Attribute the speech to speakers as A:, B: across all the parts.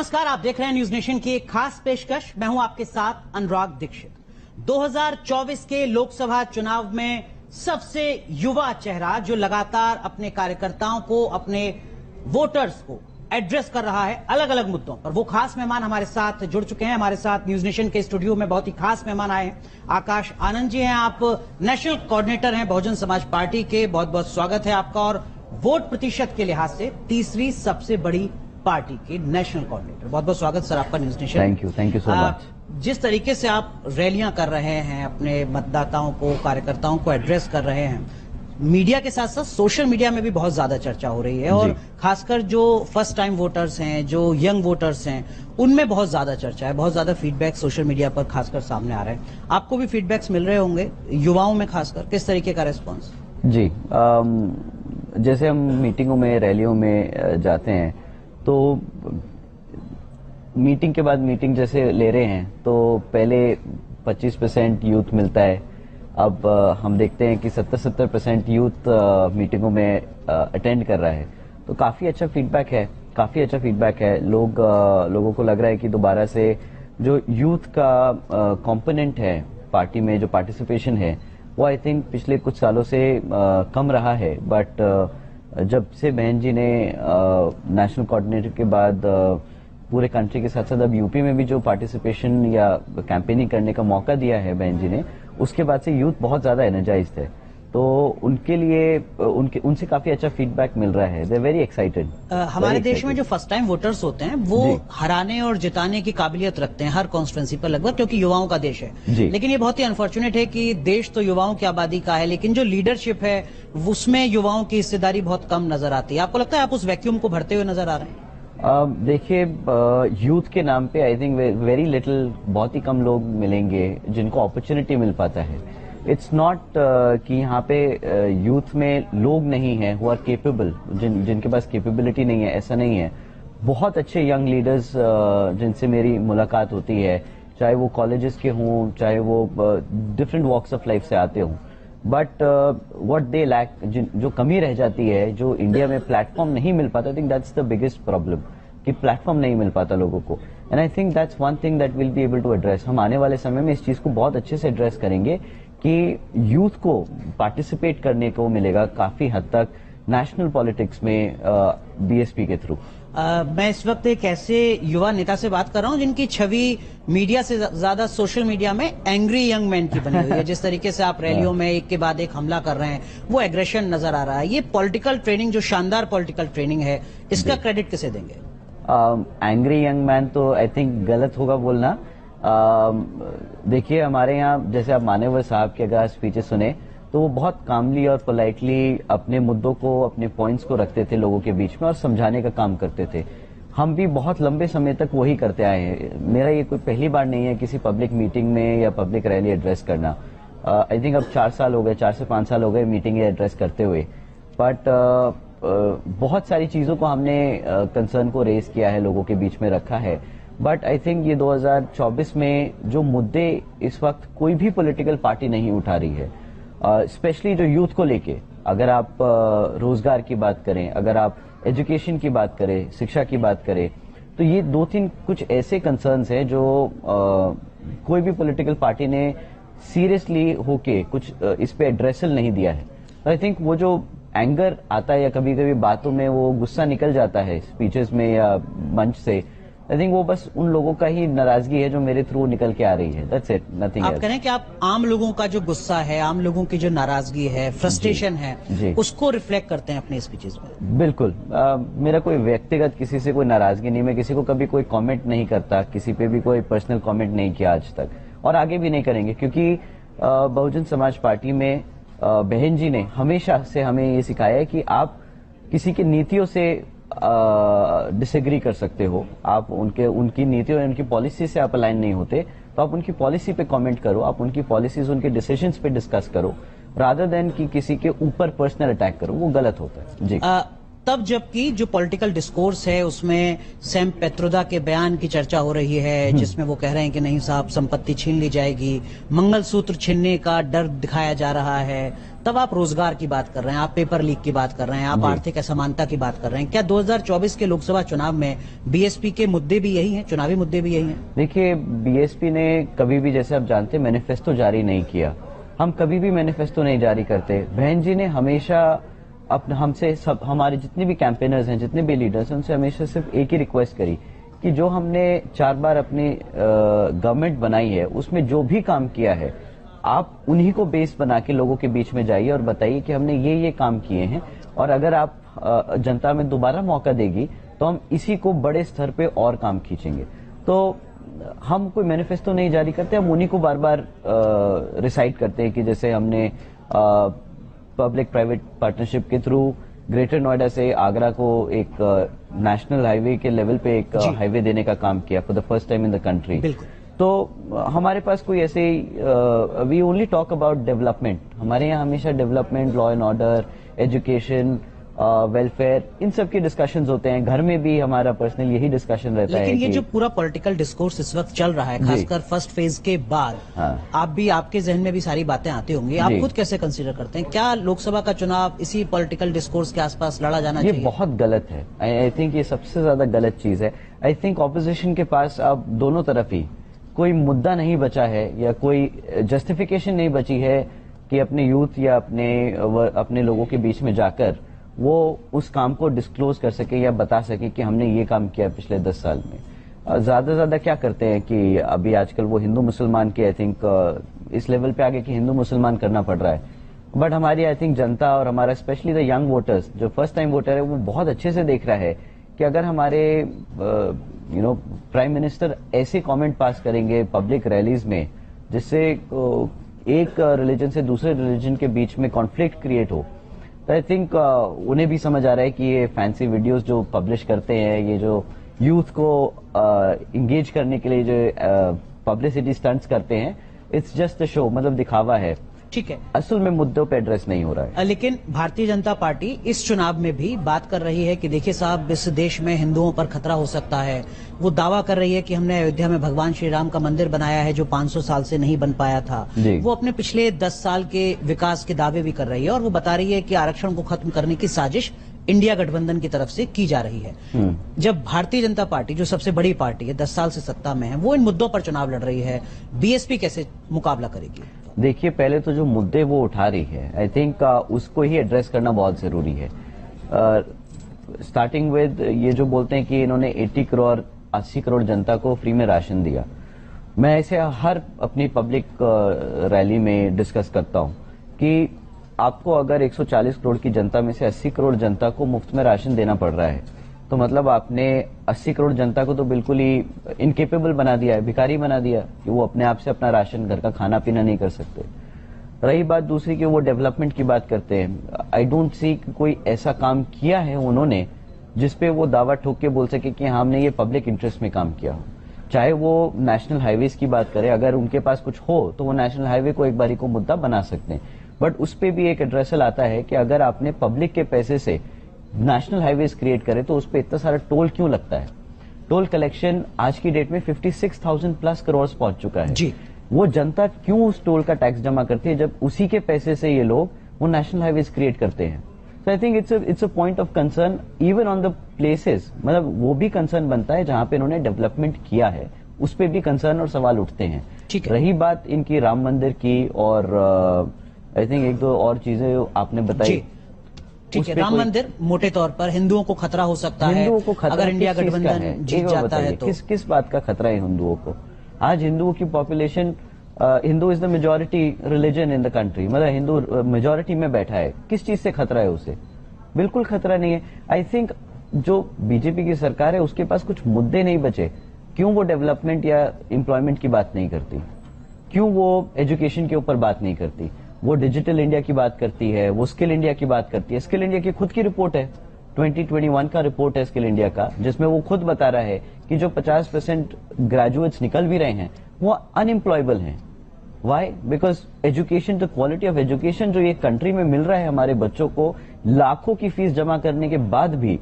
A: नमस्कार, आप देख रहे हैं न्यूज नेशन की एक खास पेशकश। मैं हूं आपके साथ अनुराग दीक्षित। 2024 के लोकसभा चुनाव में सबसे युवा चेहरा जो लगातार अपने कार्यकर्ताओं को, अपने वोटर्स को एड्रेस कर रहा है अलग अलग मुद्दों पर, वो खास मेहमान हमारे साथ जुड़ चुके हैं। हमारे साथ न्यूज नेशन के स्टूडियो में बहुत ही खास मेहमान आए हैं। आकाश आनंद जी हैं, आप नेशनल कोऑर्डिनेटर हैं बहुजन समाज पार्टी के। बहुत बहुत स्वागत है आपका। और वोट प्रतिशत के लिहाज से तीसरी सबसे बड़ी पार्टी के नेशनल कोऑर्डिनेटर। बहुत बहुत स्वागत सर आपका news nation.
B: Thank you so much.
A: जिस तरीके से आप रैलियां कर रहे हैं, अपने मतदाताओं को, कार्यकर्ताओं को एड्रेस कर रहे हैं, मीडिया के साथ साथ सोशल मीडिया में भी बहुत ज्यादा चर्चा हो रही है। और खासकर जो फर्स्ट टाइम वोटर्स हैं, जो यंग वोटर्स हैं, उनमें बहुत ज्यादा चर्चा है। बहुत ज्यादा फीडबैक सोशल मीडिया पर खासकर सामने आ रहे हैं। आपको भी फीडबैक्स मिल रहे होंगे, युवाओं में खासकर किस तरीके का रेस्पॉन्स?
B: जी, जैसे हम मीटिंगों में, रैलियों में जाते हैं तो मीटिंग के बाद मीटिंग जैसे ले रहे हैं तो पहले 25% यूथ मिलता है। अब हम देखते हैं कि 70% यूथ मीटिंगों में अटेंड कर रहा है। तो काफी अच्छा फीडबैक है। लोगों को लग रहा है कि दोबारा से जो यूथ का कंपोनेंट है पार्टी में, जो पार्टिसिपेशन है, वो आई थिंक पिछले कुछ सालों से कम रहा है। बट जब से बहन जी ने नेशनल कोऑर्डिनेटर के बाद पूरे कंट्री के साथ साथ अब यूपी में भी जो पार्टिसिपेशन या कैंपेनिंग करने का मौका दिया है बहन जी ने, उसके बाद से यूथ बहुत ज्यादा एनर्जाइज्ड है। तो उनके लिए उनसे काफी अच्छा फीडबैक मिल रहा है। They very excited.
A: हमारे देश में जो फर्स्ट टाइम वोटर्स होते हैं वो हराने और जिताने की काबिलियत रखते हैं हर कॉन्स्टिट्यूंसी पर लगभग, क्योंकि युवाओं का देश है। लेकिन ये बहुत ही अनफॉर्चुनेट है कि देश तो युवाओं की आबादी का है, लेकिन जो लीडरशिप है उसमें युवाओं की हिस्सेदारी बहुत कम नजर आती है। आपको लगता है आप उस वैक्यूम को भरते हुए नजर आ रहे हैं?
B: देखिए, यूथ के नाम पे आई थिंक वेरी लिटिल, बहुत ही कम लोग मिलेंगे जिनको अपॉर्चुनिटी मिल पाता है। इट्स नॉट कि यहाँ पे यूथ में लोग नहीं हैं हु आर केपेबल, जिनके पास कैपेबिलिटी नहीं है, ऐसा नहीं है। बहुत अच्छे यंग लीडर्स जिनसे मेरी मुलाकात होती है, चाहे वो कॉलेजेस के हों, चाहे वो डिफरेंट वॉक्स ऑफ लाइफ से आते हों, बट व्हाट दे लैक, जो कमी रह जाती है, जो इंडिया में प्लेटफॉर्म नहीं मिल पाता, I think that's the biggest problem कि प्लेटफॉर्म नहीं मिल पाता लोगों को। And I think that's one thing that will be able to address. हम आने वाले समय में इस चीज को बहुत अच्छे से एड्रेस करेंगे कि यूथ को पार्टिसिपेट करने को मिलेगा काफी हद तक नेशनल पॉलिटिक्स में बीएसपी के थ्रू।
A: मैं इस वक्त एक ऐसे युवा नेता से बात कर रहा हूं जिनकी छवि मीडिया से ज्यादा सोशल मीडिया में एंग्री यंग मैन की बनी हुई है। जिस तरीके से आप रैलियों में एक के बाद एक हमला कर रहे हैं, वो एग्रेशन नजर आ रहा है। ये पॉलिटिकल ट्रेनिंग, जो शानदार पॉलिटिकल ट्रेनिंग है, इसका क्रेडिट किसे देंगे?
B: एंग्री यंग मैन तो आई थिंक गलत होगा बोलना। देखिए, हमारे यहाँ जैसे आप मानेवर साहब के अगर स्पीचेस सुने तो वो बहुत कामली और पोलाइटली अपने मुद्दों को, अपने पॉइंट्स को रखते थे लोगों के बीच में और समझाने का काम करते थे। हम भी बहुत लंबे समय तक वही करते आए हैं। मेरा ये कोई पहली बार नहीं है किसी पब्लिक मीटिंग में या पब्लिक रैली एड्रेस करना। आई थिंक अब 4 साल हो गए, 4 से 5 साल हो गए मीटिंग एड्रेस करते हुए। बट बहुत सारी चीजों को हमने कंसर्न को रेज किया है, लोगों के बीच में रखा है। बट आई थिंक ये 2024 में जो मुद्दे इस वक्त कोई भी पॉलिटिकल पार्टी नहीं उठा रही है, स्पेशली जो यूथ को लेके, अगर आप रोजगार की बात करें, अगर आप एजुकेशन की बात करें, शिक्षा की बात करें, तो ये 2-3 कुछ ऐसे कंसर्न्स हैं जो कोई भी पॉलिटिकल पार्टी ने सीरियसली होके कुछ इस पे एड्रेसल नहीं दिया है। आई थिंक वो जो एंगर आता है या कभी कभी बातों में वो गुस्सा निकल जाता है स्पीचेस में या मंच से, आई थिंक वो बस उन लोगों का ही नाराजगी है जो मेरे थ्रू निकल के आ रही है। That's it, nothing else.
A: आप कह रहे हैं कि आप आम लोगों का जो गुस्सा है, आम लोगों की जो नाराजगी है, फ्रस्ट्रेशन है, उसको रिफ्लेक्ट करते हैं अपने स्पीचेस में?
B: बिल्कुल। मेरा कोई व्यक्तिगत किसी से कोई नाराजगी नहीं, मैं किसी को कभी कोई कमेंट नहीं करता, किसी पे भी कोई पर्सनल कमेंट नहीं किया आज तक और आगे भी नहीं करेंगे, क्योंकि बहुजन समाज पार्टी में बहन जी ने हमेशा से हमें ये सिखाया है कि आप किसी की नीतियों से डिसएग्री कर सकते हो। आप उनकी नीतियों और उनकी पॉलिसी से आप अलाइन नहीं होते तो आप उनकी पॉलिसी पे कमेंट करो, आप उनकी पॉलिसीज, उनके डिसीजंस पे डिस्कस करो, रादर देन कि किसी के ऊपर पर्सनल अटैक करो। वो गलत होता है जी।
A: तब जबकि जो पॉलिटिकल डिस्कोर्स है उसमें सैम पेत्रोदा के बयान की चर्चा हो रही है, जिसमें वो कह रहे हैं कि नहीं साहब, संपत्ति छीन ली जाएगी, मंगलसूत्र छीनने का डर दिखाया जा रहा है, तब आप रोजगार की बात कर रहे हैं, आप पेपर लीक की बात कर रहे हैं, आप आर्थिक असमानता की बात कर रहे हैं। क्या 2024 के लोकसभा चुनाव में बीएसपी के मुद्दे भी यही हैं, चुनावी मुद्दे भी यही हैं? देखिए,
B: बीएसपी ने कभी भी, जैसे आप जानते हैं, मैनिफेस्टो जारी नहीं किया। हम कभी भी मैनिफेस्टो नहीं जारी करते। बहन जी ने हमेशा हमसे, सब हमारे जितने भी कैंपेनर्स हैं, जितने भी लीडर्स हैं, उनसे हमेशा सिर्फ एक ही रिक्वेस्ट करी कि जो हमने 4 बार अपनी गवर्नमेंट बनाई है, उसमें जो भी काम किया है, आप उन्हीं को बेस बना के लोगों के बीच में जाइए और बताइए कि हमने ये काम किए हैं, और अगर आप जनता में दोबारा मौका देगी तो हम इसी को बड़े स्तर पे और काम खींचेंगे। तो हम कोई मैनिफेस्टो नहीं जारी करते, हम उन्हीं को बार बार रिसाइट करते हैं कि जैसे हमने पब्लिक प्राइवेट पार्टनरशिप के थ्रू ग्रेटर नोएडा से आगरा को एक नेशनल हाईवे के लेवल पे एक हाईवे देने का काम किया for the first time in the country. तो हमारे पास कोई ऐसे, we only talk about development. हमारे यहाँ हमेशा development, law and order, education, welfare, इन सब के डिस्कशंस होते हैं। घर में भी हमारा पर्सनल यही डिस्कशन रहता है।
A: लेकिन ये जो पूरा पॉलिटिकल डिस्कोर्स इस वक्त चल रहा है, खासकर फर्स्ट फेज के बाद, आप भी, आपके जहन में भी सारी बातें आती होंगी, आप खुद कैसे कंसीडर करते हैं? क्या लोकसभा का चुनाव इसी पॉलिटिकल डिस्कोर्स के आसपास लड़ा जाना चाहिए?
B: ये बहुत गलत है। आई थिंक ये सबसे ज्यादा गलत चीज है। आई थिंक ऑपोजिशन के पास अब दोनों तरफ ही कोई मुद्दा नहीं बचा है, या कोई जस्टिफिकेशन नहीं बची है कि अपने यूथ या अपने लोगों के बीच में जाकर वो उस काम को डिस्क्लोज कर सके या बता सके कि हमने ये काम किया पिछले 10 साल में। ज्यादा ज्यादा क्या करते हैं कि अभी आजकल वो हिंदू मुसलमान के, आई थिंक इस लेवल पे आगे कि हिंदू मुसलमान करना पड़ रहा है। बट हमारी, आई थिंक, जनता और हमारा स्पेशली द यंग वोटर्स, जो फर्स्ट टाइम वोटर है, वो बहुत अच्छे से देख रहा है कि अगर हमारे प्राइम मिनिस्टर ऐसे कमेंट पास करेंगे पब्लिक रैलीज में, जिससे एक रिलीजन से दूसरे रिलीजन के बीच में कॉन्फ्लिक्ट क्रिएट हो, तो आई थिंक उन्हें भी समझ आ रहा है कि ये फैंसी वीडियोस जो पब्लिश करते हैं, ये जो यूथ को इंगेज करने के लिए जो पब्लिसिटी स्टंट्स करते हैं, इट्स जस्ट अ शो, मतलब दिखावा है।
A: ठीक है,
B: असल में मुद्दों पे एड्रेस नहीं हो रहा है।
A: लेकिन भारतीय जनता पार्टी इस चुनाव में भी बात कर रही है कि देखिए साहब, इस देश में हिंदुओं पर खतरा हो सकता है। वो दावा कर रही है कि हमने अयोध्या में भगवान श्री राम का मंदिर बनाया है जो 500 साल से नहीं बन पाया था। वो अपने पिछले 10 साल के विकास के दावे भी कर रही है, और वो बता रही है कि आरक्षण को खत्म करने की साजिश इंडिया गठबंधन की तरफ से की जा रही है। जब भारतीय जनता पार्टी, जो सबसे बड़ी पार्टी है, 10 साल से सत्ता में है, वो इन मुद्दों पर चुनाव लड़ रही है, बीएसपी कैसे मुकाबला करेगी?
B: देखिए, पहले तो जो मुद्दे वो उठा रही है, आई थिंक उसको ही एड्रेस करना बहुत जरूरी है। स्टार्टिंग विद ये जो बोलते हैं कि इन्होंने 80 करोड़ जनता को फ्री में राशन दिया। मैं ऐसे हर अपनी पब्लिक रैली में डिस्कस करता हूं कि आपको अगर 140 करोड़ की जनता में से 80 करोड़ जनता को मुफ्त में राशन देना पड़ रहा है, तो मतलब आपने 80 करोड़ जनता को तो बिल्कुल ही इनकेपेबल बना दिया है, भिखारी बना दिया कि वो अपने आप से अपना राशन, घर का खाना पीना नहीं कर सकते। रही बात दूसरी कि वो डेवलपमेंट की बात करते हैं, आई डोंट सी कोई ऐसा काम किया है उन्होंने जिसपे वो दावा ठोक के बोल सके कि हमने ये पब्लिक इंटरेस्ट में काम किया हो। चाहे वो नेशनल हाईवेज की बात करें, अगर उनके पास कुछ हो तो वो नेशनल हाईवे को एक बारी को मुद्दा बना सकते हैं, बट उस पर भी एक एड्रेसल आता है कि अगर आपने पब्लिक के पैसे से नेशनल हाईवेज क्रिएट करे तो उस पर इतना सारा टोल क्यों लगता है? टोल कलेक्शन आज की डेट में 56,000 प्लस करोड़ पहुंच चुका है जी। वो जनता क्यों उस टोल का टैक्स जमा करती है जब उसी के पैसे से ये लोग वो नेशनल हाईवेज क्रिएट करते हैं? So I think it's a point of concern even on the places, मतलब वो भी कंसर्न बनता है जहां पे इन्होंने डेवलपमेंट किया है, उस पर भी कंसर्न और सवाल उठते हैं। रही बात इनकी राम मंदिर की और आई थिंक एक दो और चीजें आपने बताई,
A: ठीक है, राम मंदिर मोटे तौर पर हिंदुओं को खतरा हो सकता है, हिंदुओं को खतरा, अगर इंडिया गठबंधन जीत जाता है तो
B: किस बात का खतरा है हिंदुओं को? आज हिंदुओं की population, Hindu is the majority religion in the country, मतलब हिंदू मेजोरिटी में बैठा है, किस चीज से खतरा है उसे? बिल्कुल खतरा नहीं है। आई थिंक जो बीजेपी की सरकार है उसके पास कुछ मुद्दे नहीं बचे, क्यों वो डेवलपमेंट या एम्प्लॉयमेंट की बात नहीं करती? क्यों वो एजुकेशन के ऊपर बात नहीं करती? वो डिजिटल इंडिया की बात करती है, वो स्किल इंडिया की बात करती है। स्किल इंडिया की खुद की रिपोर्ट है, 2021 का रिपोर्ट है स्किल इंडिया का, जिसमें वो खुद बता रहा है कि जो 50% ग्रेजुएट्स निकल भी रहे हैं वो अनएम्प्लॉयबल हैं। Why? Because education, the quality of education जो ये कंट्री में मिल रहा है हमारे बच्चों को, लाखों की फीस जमा करने के बाद भी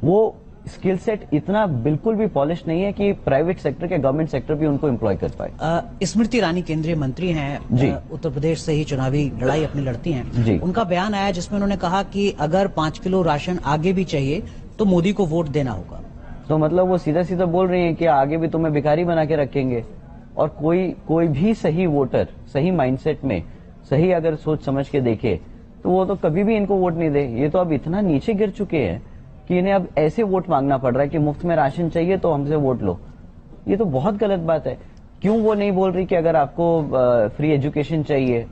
B: वो स्किल सेट इतना बिल्कुल भी पॉलिश नहीं है कि प्राइवेट सेक्टर के गवर्नमेंट सेक्टर भी उनको एम्प्लॉय कर पाए।
A: स्मृति ईरानी केंद्रीय मंत्री हैं,
B: जी।
A: उत्तर प्रदेश से ही चुनावी लड़ाई अपनी लड़ती हैं।
B: जी।
A: उनका बयान आया जिसमें उन्होंने कहा कि अगर 5 किलो राशन आगे भी चाहिए तो मोदी को वोट देना होगा।
B: तो मतलब वो सीधा सीधा बोल रही हैं कि आगे भी तुम्हें भिखारी बना के रखेंगे। और कोई भी सही वोटर, सही माइंडसेट में, सही अगर सोच समझ के देखे तो वो तो कभी भी इनको वोट नहीं दे। ये तो अब इतना नीचे गिर चुके हैं कि इन्हें अब ऐसे वोट मांगना पड़ रहा है कि मुफ्त में राशन चाहिए तो हमसे वोट लो। ये तो बहुत गलत बात है। क्यों वो नहीं बोल रही कि अगर आपको फ्री एजुकेशन चाहिए,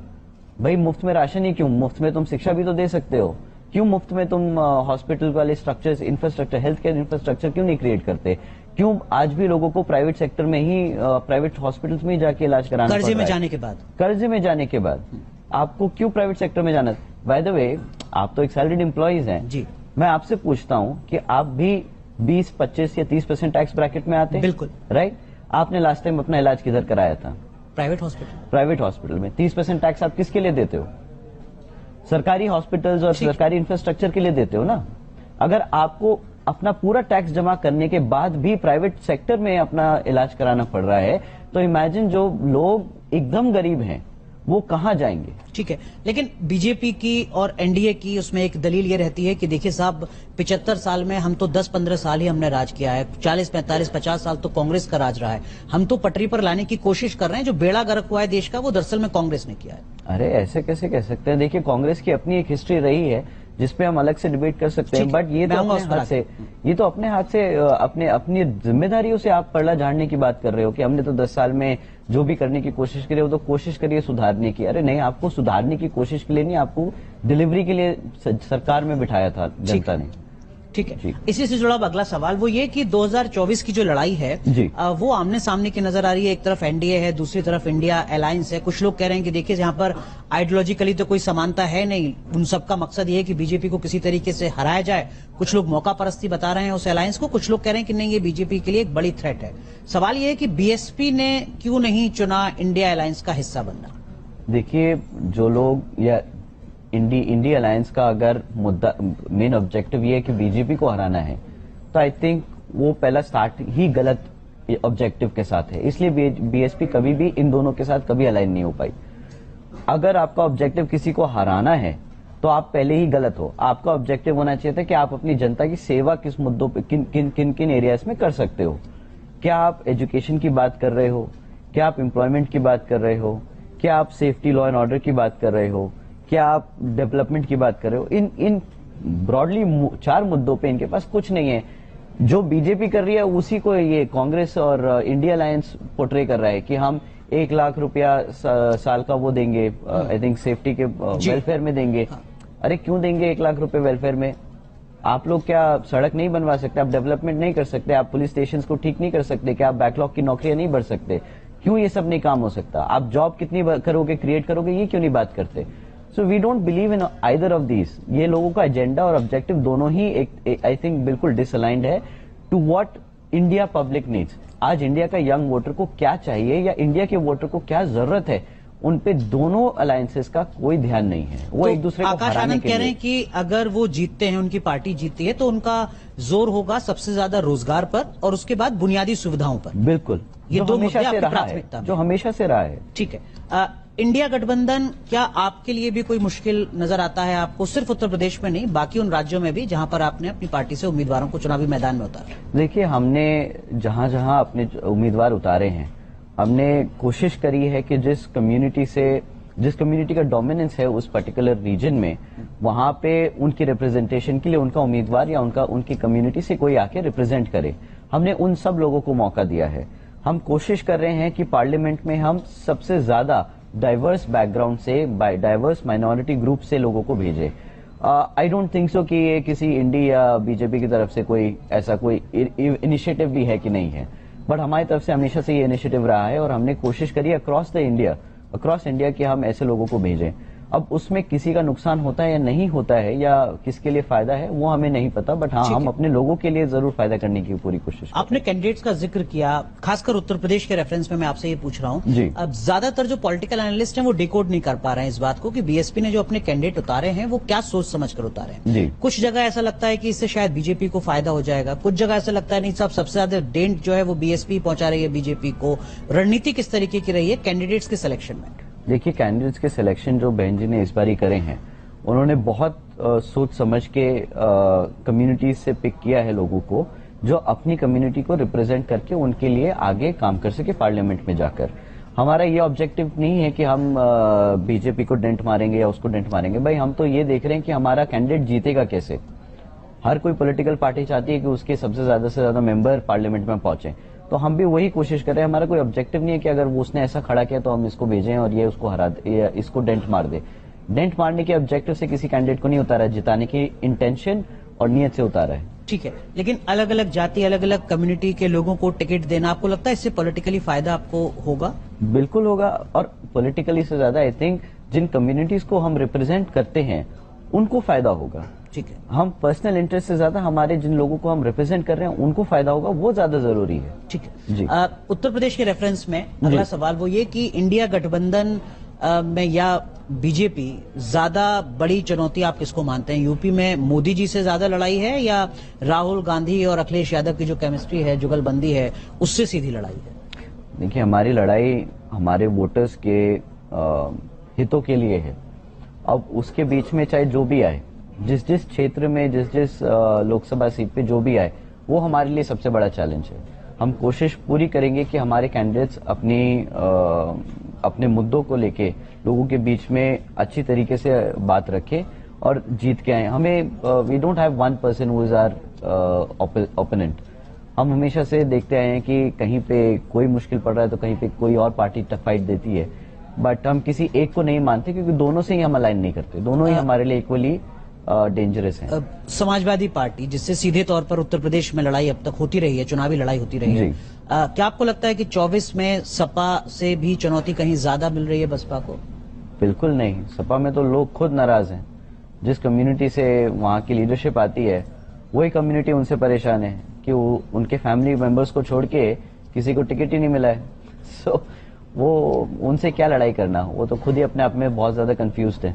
B: भाई मुफ्त में राशन ही क्यों, मुफ्त में तुम शिक्षा भी तो दे सकते हो। क्यों मुफ्त में तुम हॉस्पिटल वाले structures, infrastructure, health care infrastructure क्यों नहीं क्रिएट करते? क्यों आज भी लोगों को प्राइवेट सेक्टर में ही, प्राइवेट हॉस्पिटल्स में ही जाके इलाज कराना पड़ रहा है?
A: कर्जे में जाने के बाद,
B: कर्जे में जाने के बाद आपको क्यों प्राइवेट सेक्टर में जाना? बाय द वे, आप तो एक सैलरीड एम्प्लॉइज हैं
A: जी।
B: मैं आपसे पूछता हूं कि आप भी 20, 25 या 30% टैक्स ब्रैकेट में आते हैं?
A: बिल्कुल।
B: राइट। आपने लास्ट टाइम अपना इलाज किधर कराया था?
A: Private hospital.
B: प्राइवेट हॉस्पिटल में। 30% टैक्स आप किसके लिए देते हो? सरकारी हॉस्पिटल्स और सरकारी इंफ्रास्ट्रक्चर के लिए देते हो ना। अगर आपको अपना पूरा टैक्स जमा करने के बाद भी प्राइवेट सेक्टर में अपना इलाज कराना पड़ रहा है तो इमेजिन जो लोग एकदम गरीब हैं वो कहां जाएंगे?
A: ठीक है, लेकिन बीजेपी की और एनडीए की उसमें एक दलील ये रहती है कि देखिए साहब, 75 साल में हम तो 10-15 साल ही हमने राज किया है, 40, 45, 50 साल तो कांग्रेस का राज रहा है। हम तो पटरी पर लाने की कोशिश कर रहे हैं। जो बेड़ा गर्क हुआ है देश का वो दरअसल में कांग्रेस ने किया है।
B: अरे ऐसे कैसे कह सकते हैं? देखिए कांग्रेस की अपनी एक हिस्ट्री रही है जिसपे हम अलग से डिबेट कर सकते हैं, बट ये तो अपने हाथ से अपनी जिम्मेदारियों से आप पड़ला झाड़ने की बात कर रहे हो कि हमने तो 10 साल में जो भी करने की कोशिश करी वो तो कोशिश करिए सुधारने की। अरे नहीं, आपको सुधारने की कोशिश के लिए नहीं, आपको डिलीवरी के लिए सरकार में बिठाया था जनता ने।
A: ठीक है, इसी से जुड़ा अगला सवाल वो ये कि 2024 की जो लड़ाई है वो आमने सामने की नजर आ रही है। एक तरफ एनडीए है, दूसरी तरफ इंडिया अलायंस है। कुछ लोग कह रहे हैं कि देखिए यहाँ पर आइडियोलॉजिकली तो कोई समानता है नहीं, उन सबका मकसद ये है कि बीजेपी को किसी तरीके से हराया जाए। कुछ लोग मौका परस्ती बता रहे हैं उस अलायंस को, कुछ लोग कह रहे हैं कि नहीं, ये बीजेपी के लिए एक बड़ी थ्रेट है। सवाल ये है कि बीएसपी ने क्यों नहीं चुना इंडिया अलायंस का हिस्सा बनना?
B: देखिए, जो लोग या इंडिया अलायंस का अगर मुद्दा, मेन ऑब्जेक्टिव ये है कि बीजेपी को हराना है, तो आई थिंक वो पहला स्टार्ट ही गलत ऑब्जेक्टिव के साथ है। इसलिए बीएसपी कभी भी इन दोनों के साथ कभी अलाइन नहीं हो पाई। अगर आपका ऑब्जेक्टिव किसी को हराना है तो आप पहले ही गलत हो। आपका ऑब्जेक्टिव होना चाहिए था कि आप अपनी जनता की सेवा किस मुद्दों पे, किन एरियाज में कर सकते हो। क्या आप एजुकेशन की बात कर रहे हो? क्या आप एम्प्लॉयमेंट की बात कर रहे हो? क्या आप सेफ्टी, लॉ एंड ऑर्डर की बात कर रहे हो? क्या आप डेवलपमेंट की बात कर रहे हो? इन ब्रॉडली 4 मुद्दों पे इनके पास कुछ नहीं है। जो बीजेपी कर रही है उसी को ये कांग्रेस और इंडिया अलायंस पोर्ट्रे कर रहा है कि हम 1 लाख रुपया साल का वो देंगे, आई थिंक सेफ्टी के वेलफेयर में देंगे। अरे क्यों देंगे 1 लाख रुपए वेलफेयर में? आप लोग क्या सड़क नहीं बनवा सकते? आप डेवलपमेंट नहीं कर सकते? आप पुलिस स्टेशन को ठीक नहीं कर सकते? क्या आप बैकलॉग की नौकरियां नहीं बढ़ सकते? क्यों ये सब नहीं काम हो सकता? आप जॉब कितनी करोगे, क्रिएट करोगे, ये क्यों नहीं बात करते? So we don't believe in either of these. ये लोगों का एजेंडा और ऑब्जेक्टिव दोनों ही आई थिंक बिल्कुल डिसअलाइंड है to what India public needs. आज इंडिया का यंग वोटर को क्या चाहिए या इंडिया के वोटर को क्या जरूरत है, उन पे दोनों अलायंसेस का कोई ध्यान नहीं है। वो एक दूसरे को
A: आकाश आनंद कह रहे हैं कि अगर वो जीतते हैं, उनकी पार्टी जीतती है, तो उनका जोर होगा सबसे ज्यादा रोजगार पर और उसके बाद बुनियादी सुविधाओं पर।
B: बिल्कुल,
A: ये दो
B: हमेशा
A: मुद्दे
B: से
A: आपकी
B: रहा है,
A: प्राथमिकता में।
B: जो हमेशा से रहा है।
A: ठीक है, इंडिया गठबंधन क्या आपके लिए भी कोई मुश्किल नजर आता है आपको? सिर्फ उत्तर प्रदेश में नहीं, बाकी उन राज्यों में भी जहां पर आपने अपनी पार्टी से उम्मीदवारों को चुनावी मैदान में उतारा?
B: देखिए, हमने जहां जहां अपने उम्मीदवार उतारे हैं, हमने कोशिश करी है कि जिस कम्युनिटी का डोमिनेंस है उस पर्टिकुलर रीजन में, वहां पे उनकी रिप्रेजेंटेशन के लिए उनका उम्मीदवार या उनकी कम्युनिटी से कोई आके रिप्रेजेंट करे। हमने उन सब लोगों को मौका दिया है। हम कोशिश कर रहे हैं कि पार्लियामेंट में हम सबसे ज्यादा डाइवर्स बैकग्राउंड से, डाइवर्स माइनॉरिटी ग्रुप से लोगों को भेजे। आई डोंट थिंक सो कि ये किसी इंडी या बीजेपी की तरफ से कोई ऐसा कोई इनिशिएटिव भी है कि नहीं है, बट हमारी तरफ से हमेशा से ये इनिशिएटिव रहा है और हमने कोशिश करी अक्रॉस इंडिया कि हम ऐसे लोगों को भेजें। अब उसमें किसी का नुकसान होता है या नहीं होता है या किसके लिए फायदा है वो हमें नहीं पता, बट हाँ हम अपने लोगों के लिए जरूर फायदा करने की पूरी कोशिश करें।
A: आपने कैंडिडेट्स का जिक्र किया, खासकर उत्तर प्रदेश के रेफरेंस में मैं आपसे ये पूछ रहा हूं
B: जी।
A: अब ज्यादातर जो पॉलिटिकल एनालिस्ट हैं वो डिकोड नहीं कर पा रहे हैं इस बात को कि बीएसपी ने जो अपने कैंडिडेट उतारे हैं वो क्या सोच समझ कर उतारे हैं।
B: जी।
A: कुछ जगह ऐसा लगता है कि इससे शायद बीजेपी को फायदा हो जाएगा, कुछ जगह ऐसा लगता है नहीं साहब सबसे ज्यादा डेंट जो है वो बीएसपी पहुंचा रही है बीजेपी को। रणनीति किस तरीके की रही है कैंडिडेट्स के सिलेक्शन में?
B: देखिए, कैंडिडेट्स के सिलेक्शन जो बहन जी ने इस बार ही करे हैं, उन्होंने बहुत सोच समझ के कम्युनिटीज से पिक किया है लोगों को जो अपनी कम्युनिटी को रिप्रेजेंट करके उनके लिए आगे काम कर सके पार्लियामेंट में जाकर। हमारा ये ऑब्जेक्टिव नहीं है कि हम बीजेपी को डेंट मारेंगे या उसको डेंट मारेंगे। भाई हम तो ये देख रहे हैं कि हमारा कैंडिडेट जीतेगा कैसे। हर कोई पॉलिटिकल पार्टी चाहती है कि उसके सबसे ज्यादा मेंबर पार्लियामेंट में पहुंचे, तो हम भी वही कोशिश कर रहे हैं। हमारा कोई ऑब्जेक्टिव नहीं है कि अगर वो उसने ऐसा खड़ा किया तो हम इसको भेजें और ये उसको हरा दे या इसको डेंट मार दे। डेंट मारने के ऑब्जेक्टिव से किसी कैंडिडेट को नहीं उतारा, जिताने की इंटेंशन और नियत से उतारा है।
A: ठीक है, लेकिन अलग अलग जाति अलग अलग कम्युनिटी के लोगों को टिकट देना, आपको लगता है इससे पॉलिटिकली फायदा आपको होगा?
B: बिल्कुल होगा, और पॉलिटिकली से ज्यादा आई थिंक जिन कम्युनिटीज को हम रिप्रेजेंट करते हैं उनको फायदा होगा।
A: ठीक है,
B: हम पर्सनल इंटरेस्ट से ज्यादा हमारे जिन लोगों को हम रिप्रेजेंट कर रहे हैं उनको फायदा होगा, वो ज्यादा जरूरी है।
A: ठीक है
B: जी।
A: उत्तर प्रदेश के रेफरेंस में अगला सवाल वो ये कि इंडिया गठबंधन में या बीजेपी ज्यादा बड़ी चुनौती आप किसको मानते हैं? यूपी में मोदी जी से ज्यादा लड़ाई है या राहुल गांधी और अखिलेश यादव की जो केमिस्ट्री है, जुगलबंदी है, उससे सीधी लड़ाई है?
B: देखिए, हमारी लड़ाई हमारे वोटर्स के हितों के लिए है। अब उसके बीच में चाहे जो भी आए, जिस जिस क्षेत्र में जिस लोकसभा सीट पे जो भी आए, वो हमारे लिए सबसे बड़ा चैलेंज है। हम कोशिश पूरी करेंगे कि हमारे कैंडिडेट्स अपने मुद्दों को लेके लोगों के बीच में अच्छी तरीके से बात रखें और जीत के आए। हमें we don't have one person who is our opponent. हम हमेशा से देखते आए हैं कि कहीं पे कोई मुश्किल पड़ रहा है तो कहीं पे कोई और पार्टी टफ फाइट देती है, बट हम किसी एक को नहीं मानते क्योंकि दोनों से ही हम अलाइन नहीं करते। दोनों ही हमारे लिए इक्वली डेंजरस है।
A: समाजवादी पार्टी जिससे सीधे तौर पर उत्तर प्रदेश में लड़ाई अब तक होती रही है, चुनावी लड़ाई होती रही है, क्या आपको लगता है कि 24 में सपा से भी चुनौती कहीं ज्यादा मिल रही है बसपा को?
B: बिल्कुल नहीं, सपा में तो लोग खुद नाराज हैं। जिस कम्युनिटी से वहां की लीडरशिप आती है वही कम्युनिटी उनसे परेशान है कि उनके फैमिली मेंबर्स को छोड़ के किसी को टिकट ही नहीं मिला है। सो वो उनसे क्या लड़ाई करना, वो तो खुद ही अपने आप में बहुत ज्यादा कंफ्यूज्ड है।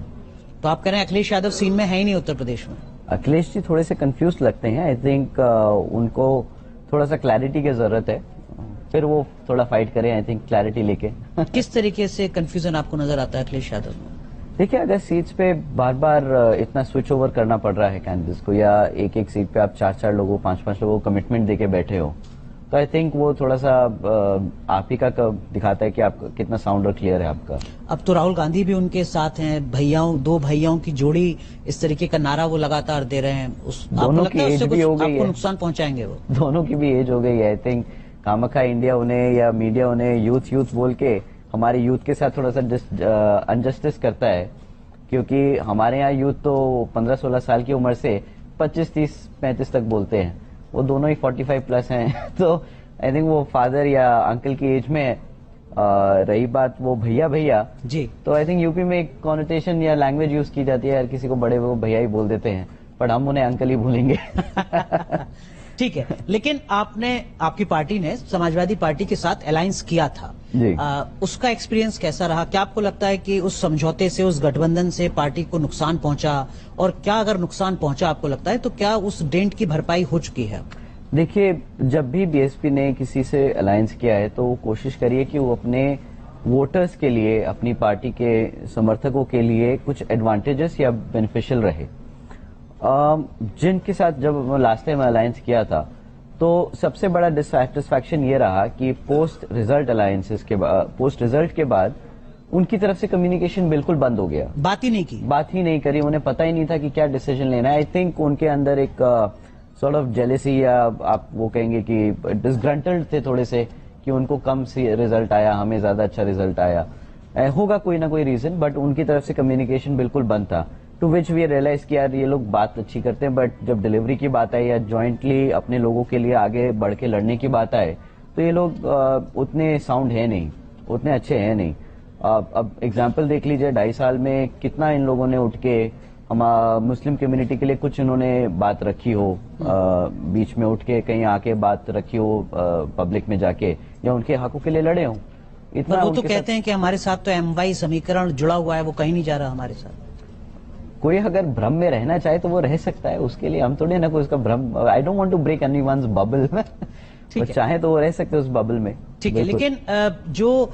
A: तो आप कह रहे हैं अखिलेश यादव सीन में है ही नहीं उत्तर प्रदेश में?
B: अखिलेश जी थोड़े से कंफ्यूज लगते हैं। आई थिंक उनको थोड़ा सा क्लैरिटी की जरूरत है, फिर वो थोड़ा फाइट करें आई थिंक क्लैरिटी लेके।
A: किस तरीके से कंफ्यूजन आपको नजर आता है अखिलेश यादव में?
B: देखिए, अगर सीट्स पे बार बार इतना स्विच ओवर करना पड़ रहा है कैंडिडेट्स को, या एक एक सीट पे आप 4-4 लोगों 5-5 लोगों को कमिटमेंट देके बैठे हो, तो आई थिंक वो थोड़ा सा आप ही का दिखाता है कि आप कितना साउंड और क्लियर है आपका।
A: अब तो राहुल गांधी भी उनके साथ हैं, दो भैयाओं की जोड़ी, इस तरीके का नारा वो लगातार दे रहे हैं।
B: दोनों की एज भी हो गई है,
A: नुकसान पहुंचाएंगे वो? दोनों
B: की भी एज हो गई है। आई थिंक कामखा इंडिया उन्हें या मीडिया उन्हें यूथ बोल के हमारे यूथ के साथ थोड़ा सा अनजस्टिस करता है, क्योंकि हमारे यहाँ यूथ तो 15-16 साल की उम्र से 25-30-35 तक बोलते हैं, वो दोनों ही 45 प्लस हैं। तो आई थिंक वो फादर या अंकल की एज में रही बात वो भैया
A: जी,
B: तो आई थिंक यूपी में एक कॉनोटेशन या लैंग्वेज यूज की जाती है, हर किसी को बड़े वो भैया ही बोल देते हैं, पर हम उन्हें अंकल ही बोलेंगे।
A: ठीक है, लेकिन आपकी पार्टी ने समाजवादी पार्टी के साथ अलायंस किया था
B: जी।
A: उसका एक्सपीरियंस कैसा रहा? क्या आपको लगता है कि उस समझौते से, उस गठबंधन से पार्टी को नुकसान पहुंचा? और क्या अगर नुकसान पहुंचा आपको लगता है तो क्या उस डेंट की भरपाई हो चुकी है?
B: देखिए, जब भी बीएसपी ने किसी से अलायंस किया है तो वो कोशिश करिए कि वो अपने वोटर्स के लिए, अपनी पार्टी के समर्थकों के लिए कुछ एडवांटेजेस या बेनिफिशियल रहे। जिनके साथ जब लास्ट टाइम अलायंस किया था तो सबसे बड़ा डिससैटिस्फैक्शन ये रहा कि पोस्ट रिजल्ट अलायंसेस के बाद, पोस्ट रिजल्ट के बाद उनकी तरफ से कम्युनिकेशन बिल्कुल बंद हो गया।
A: बात ही नहीं करी,
B: उन्हें पता ही नहीं था कि क्या डिसीजन लेना है। आई थिंक उनके अंदर एक सॉर्ट ऑफ जेलेसी, या आप वो कहेंगे कि डिसग्रंटल्ड थे थोड़े से, कि उनको कम रिजल्ट आया, हमें ज्यादा अच्छा रिजल्ट आया। होगा कोई ना कोई रीजन, बट उनकी तरफ से कम्युनिकेशन बिल्कुल बंद था। टू विच वी रियलाइज कि यार ये लोग बात अच्छी करते हैं, बट जब डिलीवरी की बात आई या ज्वाइंटली अपने लोगों के लिए आगे बढ़ के लड़ने की बात आए तो ये लोग उतने साउंड है नहीं, उतने अच्छे हैं नहीं। अब एग्जाम्पल देख लीजिए, 2.5 साल में कितना इन लोगों ने उठ के हम मुस्लिम कम्युनिटी के लिए कुछ इन्होंने बात रखी हो, बीच में उठ के कहीं आके बात रखी हो पब्लिक में जाके, या उनके हकों के लिए लड़े हो।
A: इतना वो तो कहते हैं कि हमारे साथ तो MY समीकरण जुड़ा हुआ है, वो कहीं नहीं जा रहा हमारे साथ।
B: कोई अगर भ्रम में रहना चाहे तो वो रह सकता है, उसके लिए हम थोड़े ना कोई उसका भ्रम, I don't want to break anyone's bubble में, वो चाहे तो वो रह सकते हैं उस बबल में।
A: ठीक है, लेकिन जो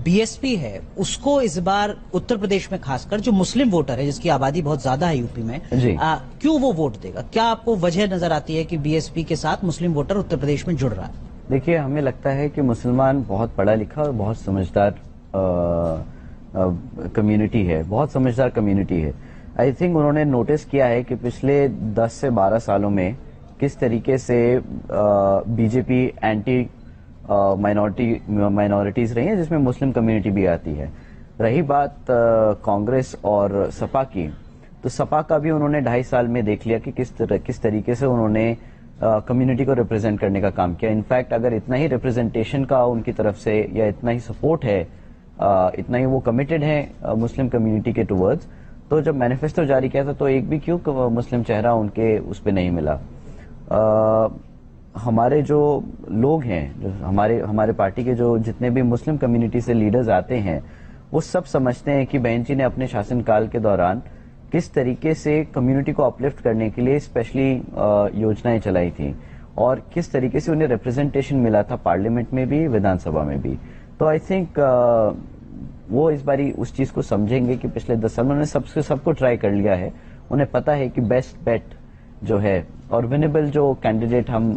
A: BSP है उसको इस बार उत्तर प्रदेश में खासकर जो मुस्लिम वोटर है, जिसकी आबादी बहुत ज्यादा है यूपी में, क्यों वो वोट देगा? क्या आपको वजह नजर आती है कि BSP के साथ मुस्लिम वोटर उत्तर प्रदेश में जुड़ रहा है?
B: देखिए, हमें लगता है कि मुसलमान बहुत पढ़ा लिखा और बहुत समझदार कम्युनिटी है, बहुत समझदार कम्युनिटी है। आई थिंक उन्होंने नोटिस किया है कि पिछले 10 से 12 सालों में किस तरीके से बीजेपी एंटी माइनॉरिटीज रही है, जिसमें मुस्लिम कम्युनिटी भी आती है। रही बात कांग्रेस और सपा की, तो सपा का भी उन्होंने 2.5 साल में देख लिया कि किस तरीके से उन्होंने कम्युनिटी को रिप्रेजेंट करने का काम किया। इनफैक्ट अगर इतना ही रिप्रेजेंटेशन का उनकी तरफ से या इतना ही सपोर्ट है, इतना ही वो कमिटेड है मुस्लिम कम्युनिटी के टुवर्ड्स, तो जब मैनिफेस्टो जारी किया था तो एक भी क्यों मुस्लिम चेहरा उनके उस पर नहीं मिला। हमारे जो लोग हैं, जो हमारे पार्टी के जो जितने भी मुस्लिम कम्युनिटी से लीडर्स आते हैं, वो सब समझते हैं कि बहन जी ने अपने शासनकाल के दौरान किस तरीके से कम्युनिटी को अपलिफ्ट करने के लिए स्पेशली योजनाएं चलाई थी और किस तरीके से उन्हें रिप्रेजेंटेशन मिला था पार्लियामेंट में भी, विधानसभा में भी। तो आई थिंक वो इस बारी उस चीज को समझेंगे कि पिछले 10 साल में उन्होंने सबको ट्राई कर लिया है। उन्हें पता है कि बेस्ट बेट जो है और विनेबल जो कैंडिडेट हम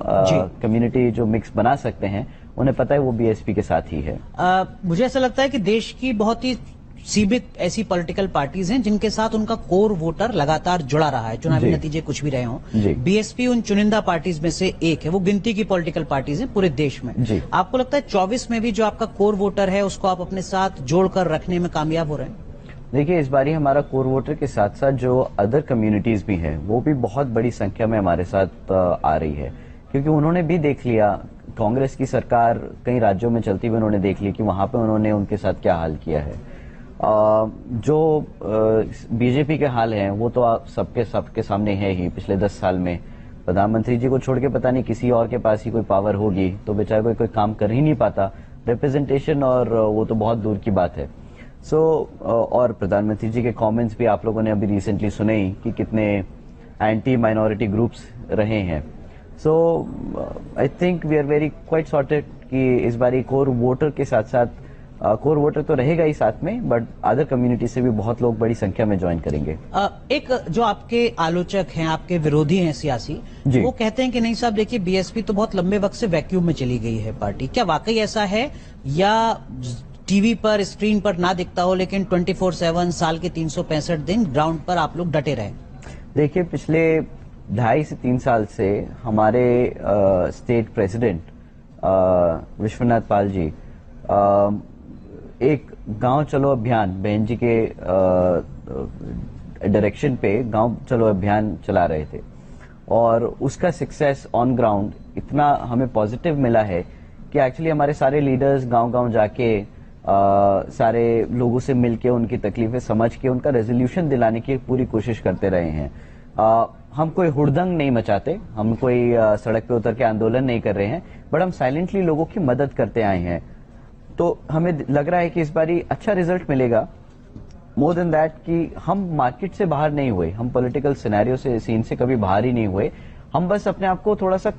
B: कम्युनिटी जो मिक्स बना सकते हैं, उन्हें पता है वो BSP के साथ ही है।
A: मुझे ऐसा लगता है कि देश की बहुत ही सीमित ऐसी पॉलिटिकल पार्टीज हैं जिनके साथ उनका कोर वोटर लगातार जुड़ा रहा है, चुनावी नतीजे कुछ भी रहे हों। BSP उन चुनिंदा पार्टीज में से एक है, वो गिनती की पॉलिटिकल पार्टीज हैं पूरे देश में। आपको लगता है 24 में भी जो आपका कोर वोटर है उसको आप अपने साथ जोड़कर रखने में कामयाब हो रहे हैं?
B: देखिए, इस बारी हमारा कोर वोटर के साथ साथ जो अदर कम्युनिटीज भी हैं, वो भी बहुत बड़ी संख्या में हमारे साथ आ रही है, क्योंकि उन्होंने भी देख लिया, कांग्रेस की सरकार कई राज्यों में चलती हुई उन्होंने देख ली कि वहां पे उन्होंने उनके साथ क्या हाल किया है। जो बीजेपी के हाल हैं वो तो आप सबके सामने है ही। पिछले 10 साल में प्रधानमंत्री जी को छोड़ के पता नहीं किसी और के पास ही कोई पावर होगी तो बेचारा कोई काम कर ही नहीं पाता, रिप्रेजेंटेशन और वो तो बहुत दूर की बात है। और प्रधानमंत्री जी के कमेंट्स भी आप लोगों ने अभी रिसेंटली सुने ही कि कितने एंटी माइनॉरिटी ग्रुप्स रहे हैं। So I think we are very quite sorted कि इस बारी कोर वोटर के साथ साथ कोर वोटर तो रहेगा ही साथ में, बट अदर कम्युनिटी से भी बहुत लोग बड़ी संख्या में ज्वाइन करेंगे।
A: एक जो आपके आलोचक हैं, आपके विरोधी हैं सियासी, वो कहते हैं कि नहीं साहब देखिए BSP तो बहुत लंबे वक्त से वैक्यूम में चली गई है पार्टी। क्या वाकई ऐसा है, या टीवी पर स्क्रीन पर ना दिखता हो लेकिन 24/7 साल के 365 दिन ग्राउंड पर आप लोग डटे रहे?
B: देखिए, पिछले 2.5 से 3 साल से हमारे स्टेट प्रेसिडेंट विश्वनाथ पाल जी एक गांव चलो अभियान, बहन जी के डायरेक्शन पे गांव चलो अभियान चला रहे थे और उसका सक्सेस ऑन ग्राउंड इतना हमें पॉजिटिव मिला है कि एक्चुअली हमारे सारे लीडर्स गांव-गांव जाके सारे लोगों से मिलके उनकी तकलीफें समझ के उनका रेजोल्यूशन दिलाने की पूरी कोशिश करते रहे हैं। हम कोई हुड़दंग नहीं मचाते, हम कोई सड़क पे उतर के आंदोलन नहीं कर रहे हैं, बट हम साइलेंटली लोगों की मदद करते आए हैं। तो हमें लग रहा है कि इस बारी अच्छा रिजल्ट मिलेगा। मोर देन दैट कि हम मार्केट से बाहर नहीं हुए, हम पॉलिटिकल सिनेरियो से, सीन से कभी बाहर ही नहीं हुए। हम बस अपने आप को थोड़ा सा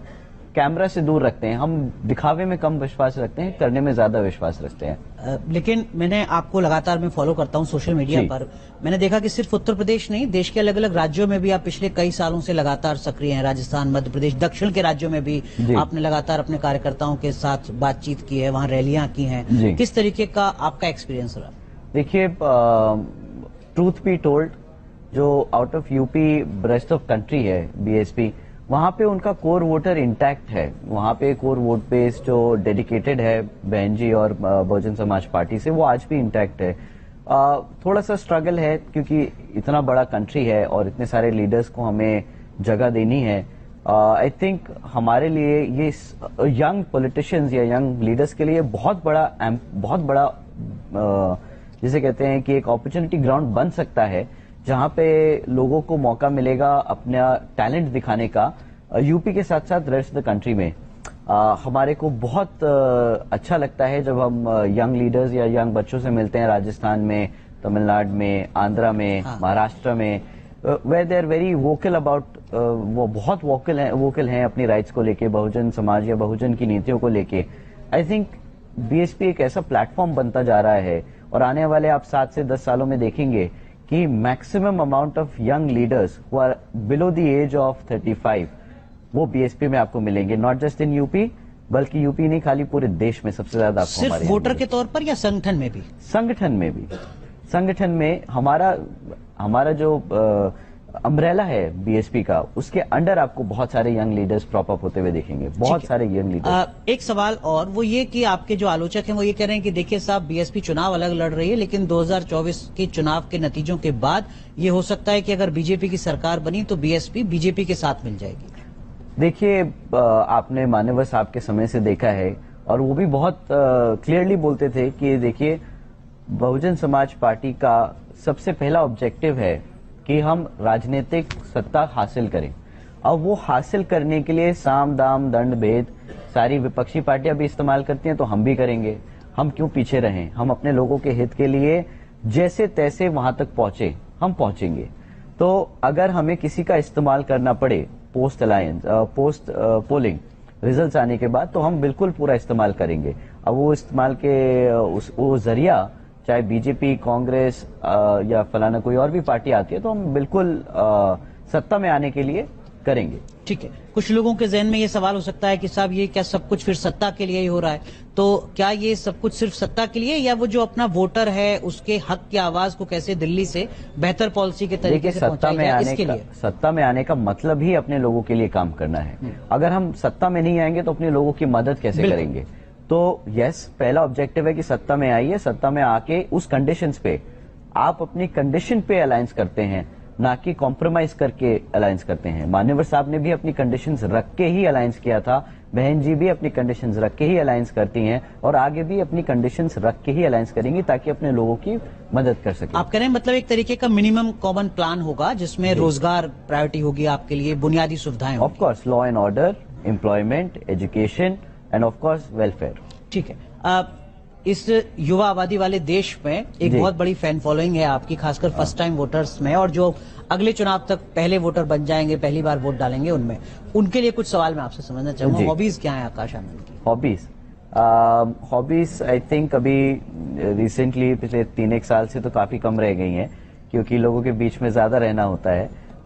B: कैमरा से दूर रखते हैं, हम दिखावे में कम विश्वास रखते हैं, करने में ज्यादा विश्वास रखते हैं।
A: लेकिन मैंने आपको लगातार मैं फॉलो करता हूं सोशल मीडिया पर, मैंने देखा कि सिर्फ उत्तर प्रदेश नहीं, देश के अलग अलग राज्यों में भी आप पिछले कई सालों से लगातार सक्रिय हैं। राजस्थान, मध्य प्रदेश, दक्षिण के राज्यों में भी आपने लगातार अपने कार्यकर्ताओं के साथ बातचीत की है, वहां रैलियां की हैं। किस तरीके का आपका एक्सपीरियंस रहा?
B: देखिए, ट्रूथ बी टोल्ड, जो out of UP rest of country है BSP, वहां पे उनका कोर वोटर इंटैक्ट है। वहां पे कोर वोट बेस जो डेडिकेटेड है बहन जी और बहुजन समाज पार्टी से, वो आज भी इंटैक्ट है। थोड़ा सा स्ट्रगल है क्योंकि इतना बड़ा कंट्री है और इतने सारे लीडर्स को हमें जगह देनी है। आई थिंक हमारे लिए ये यंग पॉलिटिशियंस या यंग लीडर्स के लिए बहुत बड़ा जिसे कहते हैं कि एक अपॉर्चुनिटी ग्राउंड बन सकता है, जहां पे लोगों को मौका मिलेगा अपना टैलेंट दिखाने का। यूपी के साथ साथ रेस्ट द कंट्री में हमारे को बहुत अच्छा लगता है जब हम यंग लीडर्स या यंग बच्चों से मिलते हैं, राजस्थान में, तमिलनाडु में, आंध्रा में, महाराष्ट्र में, where they are very vocal about, वो बहुत वोकल हैं अपनी राइट्स को लेके, बहुजन समाज या बहुजन की नीतियों को लेके। आई थिंक बीएसपी एक ऐसा प्लेटफॉर्म बनता जा रहा है, और आने वाले आप 7 से 10 सालों में देखेंगे कि maximum amount of young leaders who are below the age of 35 वो बीएसपी में आपको मिलेंगे, नॉट जस्ट इन यूपी, बल्कि यूपी नहीं, खाली पूरे देश में सबसे ज्यादा आपको
A: सिर्फ वोटर के तौर पर या संगठन में भी? संगठन में हमारा जो अम्ब्रेला है बीएसपी का, उसके अंडर आपको बहुत सारे यंग लीडर्स प्रॉप अप होते हुए देखेंगे, बहुत सारे यंग लीडर्स। एक सवाल और, वो ये कि आपके जो आलोचक हैं वो ये कह रहे हैं कि देखिए साहब, बीएसपी चुनाव अलग लड़ रही है, लेकिन 2024 के चुनाव के नतीजों के बाद ये हो सकता है कि अगर बीजेपी की सरकार बनी तो बीएसपी बीजेपी के साथ मिल जाएगी।
B: देखिए, आपने मान्यवर साहब के समय से देखा है, और वो भी बहुत क्लियरली बोलते थे कि देखिए, बहुजन समाज पार्टी का सबसे पहला ऑब्जेक्टिव है कि हम राजनीतिक सत्ता हासिल करें। अब वो हासिल करने के लिए साम दाम दंड भेद सारी विपक्षी पार्टियां भी इस्तेमाल करती हैं, तो हम भी करेंगे। हम क्यों पीछे रहें? हम अपने लोगों के हित के लिए जैसे तैसे वहां तक पहुंचे, हम पहुंचेंगे। तो अगर हमें किसी का इस्तेमाल करना पड़े पोस्ट पोलिंग रिजल्ट्स आने के बाद, तो हम बिल्कुल पूरा इस्तेमाल करेंगे। अब वो इस्तेमाल के वो जरिया, चाहे बीजेपी, कांग्रेस या फलाना कोई और भी पार्टी आती है, तो हम बिल्कुल सत्ता में आने के लिए करेंगे।
A: ठीक है, कुछ लोगों के जहन में ये सवाल हो सकता है कि साहब ये क्या सब कुछ फिर सत्ता के लिए ही हो रहा है? तो क्या ये सब कुछ सिर्फ सत्ता के लिए, या वो जो अपना वोटर है उसके हक की आवाज को कैसे दिल्ली से बेहतर पॉलिसी के तरीके से पहुंचाया जाए, इसके लिए?
B: सत्ता में आने का मतलब ही अपने लोगों के लिए काम करना है। अगर हम सत्ता में नहीं आएंगे तो अपने लोगों की मदद कैसे करेंगे? तो यस, पहला ऑब्जेक्टिव है कि सत्ता में आइए, सत्ता में आके उस कंडीशंस पे आप अपनी कंडीशन पे अलायंस करते हैं, ना कि कॉम्प्रोमाइज करके अलायंस करते हैं। मान्यवर साहब ने भी अपनी कंडीशंस रख के ही अलायंस किया था, बहन जी भी अपनी कंडीशंस रख के ही अलायंस करती हैं, और आगे भी अपनी कंडीशंस रख के ही अलायंस करेंगी, ताकि अपने लोगों की मदद कर सके।
A: आप कह रहे हैं मतलब एक तरीके का मिनिमम कॉमन प्लान होगा, जिसमें रोजगार प्रायोरिटी होगी आपके लिए, बुनियादी सुविधाएं होंगी।
B: Of course, law and order, employment, education end of course welfare.
A: ठीक है, इस युवा आबादी वाले देश में एक बहुत बड़ी फैन फॉलोइंग है आपकी, खासकर फर्स्ट टाइम वोटर्स में, और जो अगले चुनाव तक पहले वोटर बन जाएंगे, पहली बार वोट डालेंगे, उनमें, उनके लिए कुछ सवाल मैं आपसे समझना चाहूंगा। हॉबीज क्या है आकाश आनंद की?
B: हॉबीज आई थिंक अभी रिसेंटली पिछले 3-1 साल से तो काफी कम रह गई हैं, क्योंकि लोगों के बीच में ज्यादा रहना होता है।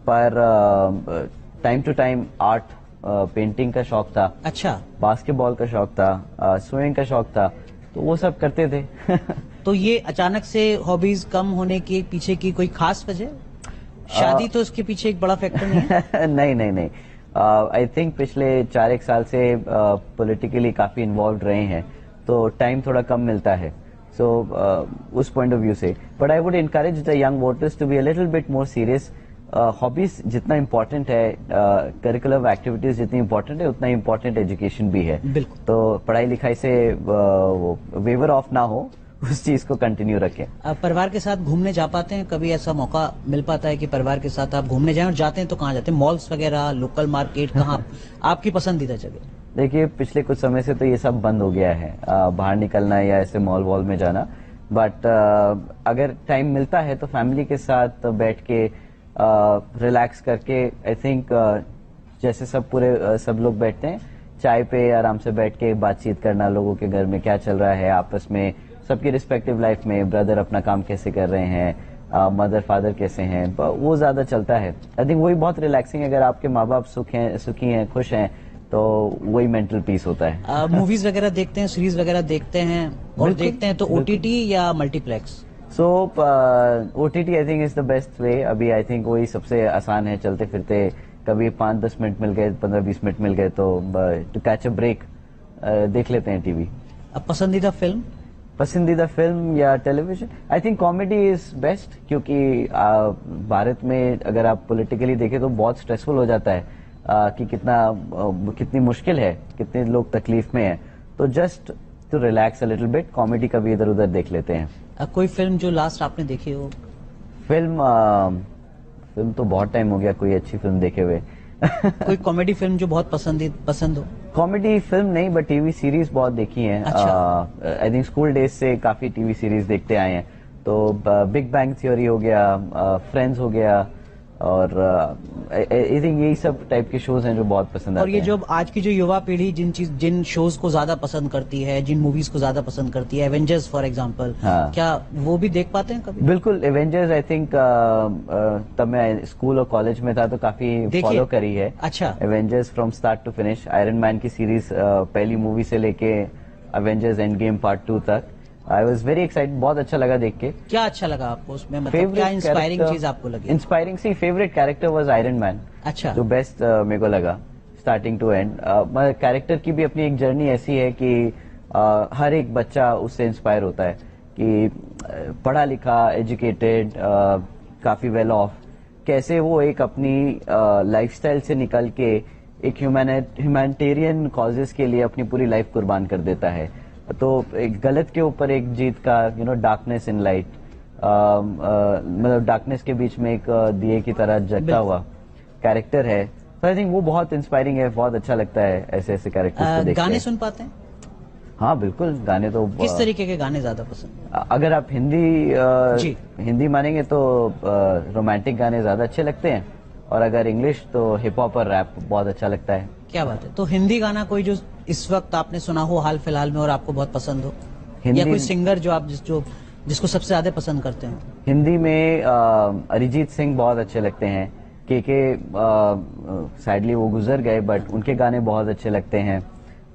B: पर time to time art, painting का शौक था,
A: अच्छा,
B: बास्केटबॉल का शौक था, स्विमिंग का शौक था, तो वो सब करते थे।
A: तो ये अचानक से हॉबीज कम होने के पीछे की कोई खास वजह? शादी तो इसके पीछे एक बड़ा फैक्टर नहीं है?
B: नहीं। आई थिंक पिछले 4-1 साल से पॉलिटिकली काफी इन्वॉल्व रहे हैं, तो टाइम थोड़ा कम मिलता है। सो उस पॉइंट ऑफ व्यू से, but I would encourage the young voters to be a little bit more serious. Hobbies जितना इम्पोर्टेंट है, करिकुलर एक्टिविटीज जितनी इम्पोर्टेंट है, उतना इम्पोर्टेंट एजुकेशन भी है।
A: बिल्कुल।
B: तो पढ़ाई लिखाई से वेवर ऑफ ना हो, उस चीज को कंटिन्यू रखें।
A: आप परिवार के साथ घूमने जा पाते हैं? कभी ऐसा मौका मिल पाता है कि परिवार के साथ आप घूमने जाएं, और जाते हैं तो कहाँ जाते हैं? मॉल्स वगैरह, लोकल मार्केट, कहाँ आपकी पसंदीदा जगह?
B: देखिए, पिछले कुछ समय से तो ये सब बंद हो गया है, बाहर निकलना या ऐसे मॉल वॉल में जाना। बट अगर टाइम मिलता है तो फैमिली के साथ बैठ के रिलैक्स करके, आई थिंक जैसे सब लोग बैठते हैं चाय पे, आराम से बैठ के बातचीत करना, लोगों के घर में क्या चल रहा है, आपस में सबकी रिस्पेक्टिव लाइफ में, ब्रदर अपना काम कैसे कर रहे हैं, मदर फादर कैसे हैं, वो ज्यादा चलता है। आई थिंक वही बहुत रिलैक्सिंग है। अगर आपके माँ बाप सुखी हैं, खुश हैं, तो वही मेंटल पीस होता है।
A: मूवीज वगैरह देखते हैं, सीरीज वगैरह देखते हैं, और देखते हैं तो ओटीटी या multiplex?
B: So OTT I think is the best way. अभी आई थिंक वही सबसे आसान है, चलते फिरते कभी 5-10 मिनट मिल गए, 15-20 मिनट मिल गए, तो टू कैच अ ब्रेक देख लेते हैं टीवी।
A: अब पसंदीदा फिल्म या television, I think comedy is best, क्योंकि भारत में अगर आप पॉलिटिकली देखें तो बहुत स्ट्रेसफुल हो जाता है कि कितनी मुश्किल है, कितने लोग तकलीफ में हैं। तो just
B: to relax a little bit, comedy कभी इधर उधर देख लेते हैं।
A: कोई फिल्म जो लास्ट आपने देखी हो?
B: फिल्म तो बहुत टाइम हो गया कोई अच्छी फिल्म देखे हुए।
A: कोई कॉमेडी फिल्म जो बहुत पसंद हो?
B: कॉमेडी फिल्म नहीं, बट टीवी सीरीज बहुत देखी हैं।
A: अच्छा।
B: आई थिंक स्कूल डेज से काफी टीवी सीरीज देखते आए हैं, तो बिग बैंग थ्योरी हो गया, फ्रेंड्स हो गया, और आई थिंक यही सब टाइप के शोज हैं जो बहुत पसंद आते
A: और ये
B: हैं।
A: जो आज की जो युवा पीढ़ी जिन शोज को ज्यादा पसंद करती है, जिन मूवीज को ज्यादा पसंद करती है, एवेंजर्स फॉर एग्जांपल,
B: हाँ।
A: क्या वो भी देख पाते हैं कभी?
B: बिल्कुल, एवेंजर्स आई थिंक तब मैं स्कूल और कॉलेज में था तो काफी
A: देखिए।
B: फॉलो करी है।
A: अच्छा।
B: Avengers from start to finish, Iron Man की सीरीज पहली मूवी से लेके एवेंजर्स एंड गेम पार्ट 2 तक। आई वॉज वेरी एक्साइटेड, बहुत अच्छा लगा देख के।
A: क्या अच्छा लगा आपको उसमें, मतलब क्या इंस्पायरिंग चीज आपको लगी?
B: इंस्पायरिंग सी favourite character was Iron Man.
A: अच्छा।
B: जो बेस्ट मेरे को लगा स्टार्टिंग टू एंड। कैरेक्टर की भी अपनी एक जर्नी ऐसी है कि हर एक बच्चा उससे इंस्पायर होता है कि पढ़ा लिखा, एजुकेटेड, काफी वेल ऑफ, कैसे वो एक अपनी लाइफस्टाइल से निकल के एक ह्यूमैनिटेरियन कॉजेस के लिए अपनी पूरी लाइफ कुर्बान कर देता है। तो एक गलत के ऊपर एक जीत का, डार्कनेस इन लाइट, मतलब डार्कनेस के बीच में एक दिए की तरह जगता हुआ कैरेक्टर है। तो आई थिंक वो बहुत इंस्पायरिंग है, बहुत अच्छा लगता है ऐसे ऐसे कैरेक्टर्स को देख के।
A: गाने सुन पाते हैं?
B: हाँ बिल्कुल, गाने तो
A: किस तरीके के गाने ज्यादा पसंद?
B: अगर आप हिंदी मानेंगे तो रोमांटिक गाने ज्यादा अच्छे लगते हैं, और अगर इंग्लिश तो हिप हॉप और रैप बहुत अच्छा लगता है।
A: क्या बात है। तो हिंदी गाना कोई जो इस वक्त आपने सुना हो हाल फिलहाल में और आपको बहुत पसंद हो, या कोई सिंगर जो आप जिसको सबसे ज्यादा पसंद करते हो?
B: हिंदी में अरिजीत सिंह बहुत अच्छे लगते हैं। के सैडली वो गुजर गए, बट उनके गाने बहुत अच्छे लगते हैं।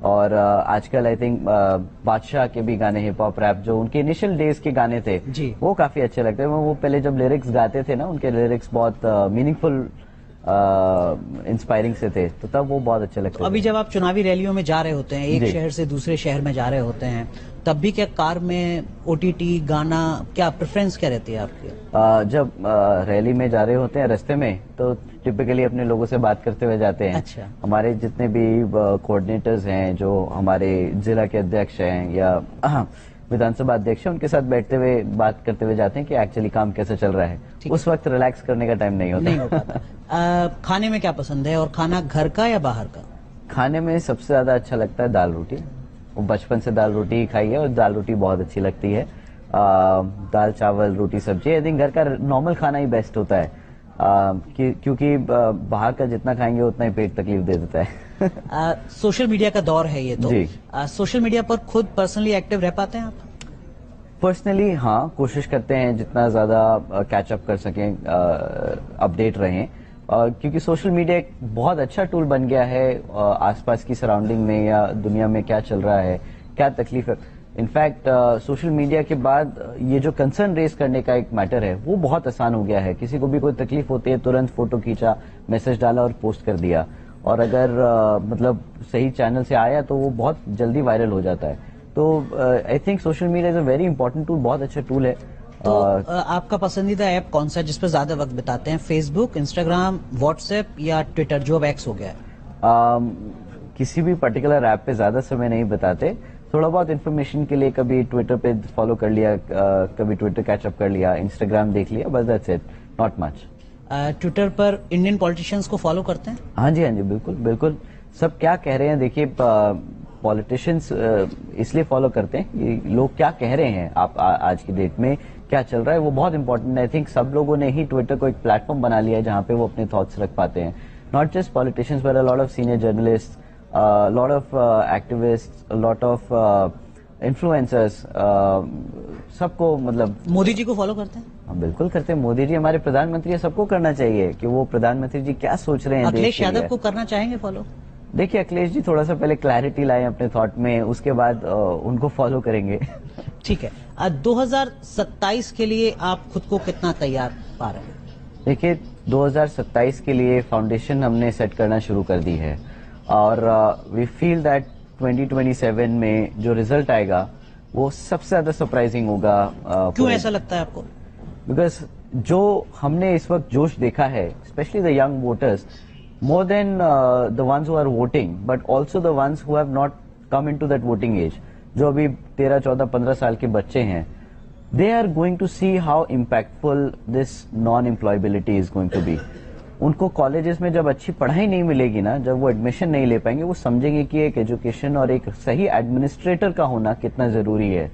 B: और आजकल आई थिंक बादशाह के भी गाने, हिप हॉप रैप, जो उनके इनिशियल डेज के गाने थे
A: जी,
B: वो काफी अच्छे लगते हैं। वो पहले जब लिरिक्स गाते थे ना, उनके लिरिक्स बहुत मीनिंगफुल, इंस्पायरिंग से थे, तो तब वो बहुत अच्छे लगते
A: तो अभी जब आप चुनावी रैलियों में जा रहे होते हैं, एक शहर से दूसरे शहर में जा रहे होते हैं, तब भी क्या कार में ओटीटी गाना, क्या प्रेफरेंस क्या रहती है आपकी?
B: जब रैली में जा रहे होते हैं रास्ते में, तो टिपिकली अपने लोगों से बात करते हुए जाते हैं।
A: अच्छा।
B: हमारे जितने भी कोऑर्डिनेटर्स हैं, जो हमारे जिला के अध्यक्ष हैं या विधानसभा अध्यक्ष हैं, उनके साथ बैठते हुए बात करते हुए जाते हैं कि एक्चुअली काम कैसे चल रहा है। उस वक्त रिलैक्स करने का टाइम नहीं होता।
A: नहीं हो पाता। खाने में क्या पसंद है, और खाना घर का या बाहर का?
B: खाने में सबसे ज्यादा अच्छा लगता है दाल रोटी। वो बचपन से दाल रोटी ही खाई है, और दाल रोटी बहुत अच्छी लगती है। दाल चावल रोटी सब्जी, आई थिंक घर का नॉर्मल खाना ही बेस्ट होता है, क्योंकि बाहर का जितना खाएंगे उतना ही पेट तकलीफ दे देता है।
A: सोशल मीडिया का दौर है ये तो।
B: जी।
A: सोशल मीडिया पर खुद पर्सनली एक्टिव रह पाते हैं आप?
B: पर्सनली हाँ, कोशिश करते हैं जितना ज्यादा कैचअप कर सकें, अपडेट रहें, क्योंकि सोशल मीडिया एक बहुत अच्छा टूल बन गया है आसपास की सराउंडिंग में या दुनिया में क्या चल रहा है, क्या तकलीफ है। इनफैक्ट सोशल मीडिया के बाद ये जो कंसर्न रेज करने का एक मैटर है, वो बहुत आसान हो गया है। किसी को भी कोई तकलीफ होती है, तुरंत फोटो खींचा, मैसेज डाला और पोस्ट कर दिया, और अगर मतलब सही चैनल से आया तो वो बहुत जल्दी वायरल हो जाता है। तो I think social media is a very important tool, बहुत अच्छा टूल है।
A: तो आपका पसंदीदा ऐप कौन सा है जिस पर ज्यादा वक्त बिताते हैं? फेसबुक, इंस्टाग्राम, व्हाट्सएप या ट्विटर, जो अब एक्स हो गया है?
B: किसी भी पर्टिकुलर ऐप पे ज्यादा समय नहीं बिताते। थोड़ा बहुत इन्फॉर्मेशन के लिए कभी ट्विटर पे फॉलो कर लिया, कभी ट्विटर कैचअप कर लिया, इंस्टाग्राम देख लिया, बस that's it, not much.
A: Twitter पर इंडियन पॉलिटिशियंस को फॉलो करते हैं?
B: हाँ जी, हाँ जी, बिल्कुल बिल्कुल। सब क्या कह रहे हैं, देखिए पॉलिटिशियंस इसलिए फॉलो करते हैं कि लोग क्या कह रहे हैं, आप आज की डेट में क्या चल रहा है, वो बहुत इंपॉर्टेंट है। आई थिंक सब लोगों ने ही ट्विटर को एक प्लेटफॉर्म बना लिया है जहां पे वो अपने थॉट्स रख पाते हैं। Not just politicians but a lot of senior journalist, lot of activist, lot of influencers, सबको, मतलब।
A: मोदी जी को फॉलो करते हैं?
B: हम बिल्कुल करते हैं। मोदी जी हमारे प्रधानमंत्री है, सबको करना चाहिए कि वो प्रधानमंत्री जी क्या सोच रहे हैं।
A: अखिलेश यादव को करना चाहेंगे फॉलो?
B: देखिए, अखिलेश जी थोड़ा सा पहले क्लैरिटी लाए अपने थॉट में, उसके बाद उनको फॉलो करेंगे।
A: ठीक है। 2027 के लिए आप खुद को कितना तैयार पा रहे हैं?
B: देखिए, 2027 के लिए फाउंडेशन हमने सेट करना शुरू कर दी है, और वी फील दैट 2027 में जो रिजल्ट आएगा वो सबसे ज्यादा सरप्राइजिंग होगा।
A: क्यों ऐसा लगता है आपको?
B: बिकॉज जो हमने इस वक्त जोश देखा है, specially the young voters, more than the ones who are voting, but also the ones who have not come into that voting age. जो अभी 13, 14, 15 साल के बच्चे हैं, they are going to see how impactful this non employability is going to be. उनको colleges में जब अच्छी पढ़ाई नहीं मिलेगी ना, जब वो एडमिशन नहीं ले पाएंगे, वो समझेंगे कि एक एजुकेशन और एक सही एडमिनिस्ट्रेटर का होना कितना जरूरी है।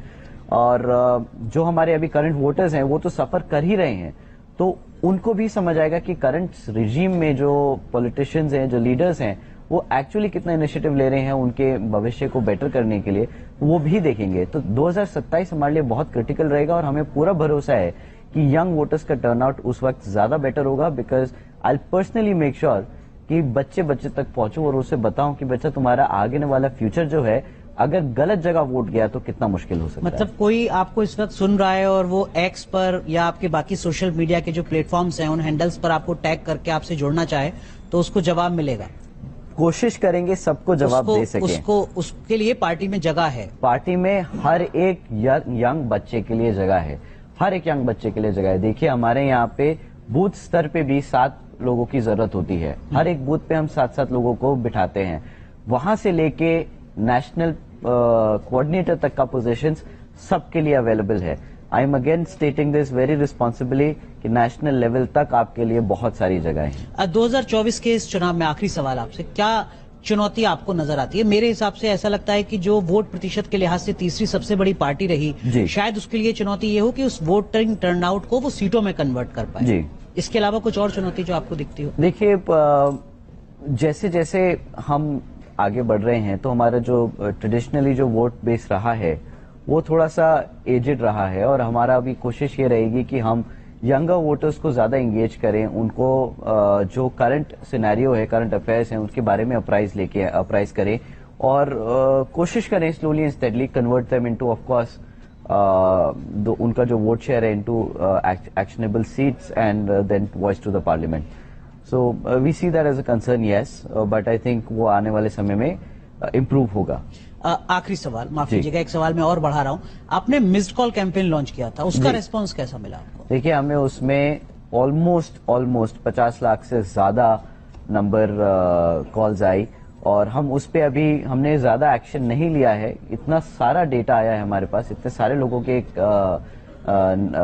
B: और जो हमारे अभी करंट वोटर्स हैं वो तो सफर कर ही रहे हैं, तो उनको भी समझ आएगा कि करंट रिजीम में जो पॉलिटिशियंस हैं, जो लीडर्स हैं, वो एक्चुअली कितना इनिशिएटिव ले रहे हैं उनके भविष्य को बेटर करने के लिए, वो भी देखेंगे। तो 2027 हमारे लिए बहुत क्रिटिकल रहेगा और हमें पूरा भरोसा है कि यंग वोटर्स का टर्नआउट उस वक्त ज्यादा बेटर होगा। Because I personally make sure कि बच्चे बच्चे तक पहुंचूं और उसे बताऊं कि बच्चा तुम्हारा आगे वाला फ्यूचर जो है, अगर गलत जगह वोट गया तो कितना मुश्किल हो सकता है।
A: मतलब कोई आपको इस वक्त सुन रहा है और वो एक्स पर या आपके बाकी सोशल मीडिया के जो प्लेटफॉर्म्स हैं उन हैंडल्स पर आपको टैग करके आपसे जुड़ना चाहे तो उसको जवाब मिलेगा?
B: कोशिश करेंगे सबको जवाब दे सके।
A: उसके लिए पार्टी में जगह है? पार्टी
B: में हर एक यंग बच्चे के लिए जगह है, हर एक यंग बच्चे के लिए जगह है। देखिए हमारे यहाँ पे बूथ स्तर पे भी 7 लोगों की जरूरत होती है। हर एक बूथ पे हम 7-7 लोगों को बिठाते हैं। वहां से लेके नेशनल कोऑर्डिनेटर तक का पोजीशंस सबके लिए अवेलेबल है। I am again स्टेटिंग this very responsibly कि नेशनल लेवल तक आपके लिए बहुत सारी जगह है।
A: 2024 के इस चुनाव में आखिरी सवाल आपसे, क्या चुनौती आपको नजर आती है? मेरे हिसाब से ऐसा लगता है कि जो वोट प्रतिशत के लिहाज से तीसरी सबसे बड़ी पार्टी रही, शायद उसके लिए चुनौती ये हो कि उस वोटिंग टर्नआउट को वो सीटों में कन्वर्ट कर पाए।
B: जी।
A: इसके अलावा कुछ और चुनौती जो आपको दिखती हो?
B: देखिए जैसे जैसे हम आगे बढ़ रहे हैं तो हमारा जो ट्रेडिशनली जो वोट बेस रहा है वो थोड़ा सा एजेड रहा है, और हमारा भी कोशिश ये रहेगी कि हम यंगर वोटर्स को ज्यादा एंगेज करें, उनको जो करंट सिनेरियो है, करंट अफेयर्स हैं, उसके बारे में अप्राइज करें और कोशिश करें slowly and steadily convert them into of course उनका जो वोट शेयर है into actionable seats and then voice to the parliament. So we see that as a concern, yes, but I think वो आने वाले समय में इम्प्रूव होगा।
A: आखिरी सवाल, माफ कीजिएगा, एक सवाल मैं और बढ़ा रहा हूं। आपने मिस्ड कॉल कैंपेन लॉन्च किया था, उसका रेस्पॉन्स कैसा मिला आपको?
B: देखिए हमें उसमें ऑलमोस्ट 50 लाख से ज्यादा नंबर कॉल्स आई, और हम उस पे अभी हमने ज्यादा एक्शन नहीं लिया है। इतना सारा डेटा आया है हमारे पास, इतने सारे लोगों के